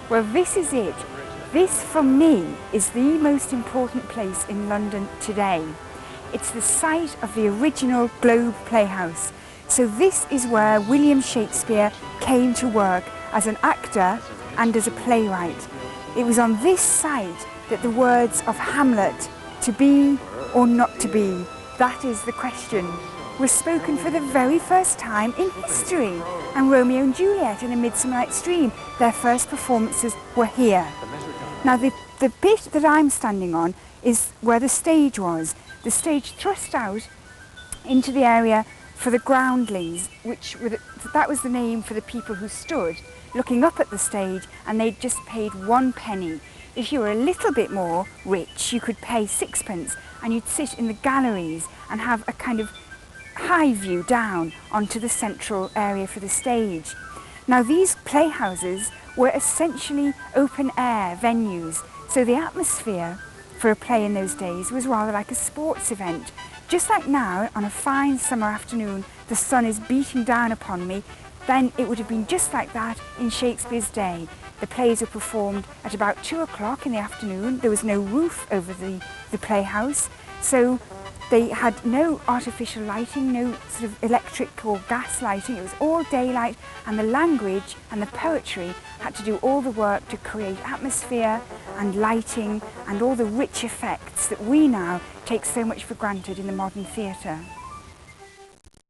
Well, this is it. This, for me, is the most important place in London today. It's the site of the original Globe Playhouse. So this is where William Shakespeare came to work as an actor and as a playwright. It was on this site that the words of Hamlet, to be or not to be, that is the question, was spoken for the very first time in history. And Romeo and Juliet and A Midsummer Night's Dream, their first performances were here. Now the bit that I'm standing on is where the stage was. The stage thrust out into the area for the groundlings, that was the name for the people who stood looking up at the stage, and they'd just paid 1 penny. If you were a little bit more rich, you could pay 6pence, and you'd sit in the galleries and have a kind of high view down onto the central area for the stage. Now these playhouses were essentially open air venues, so the atmosphere for a play in those days was rather like a sports event. Just like now, on a fine summer afternoon, the sun is beating down upon me, then it would have been just like that in Shakespeare's day. The plays were performed at about 2 o'clock in the afternoon. There was no roof over the playhouse, so they had no artificial lighting, no sort of electric or gas lighting. It was all daylight, and the language and the poetry had to do all the work to create atmosphere and lighting and all the rich effects that we now take so much for granted in the modern theatre.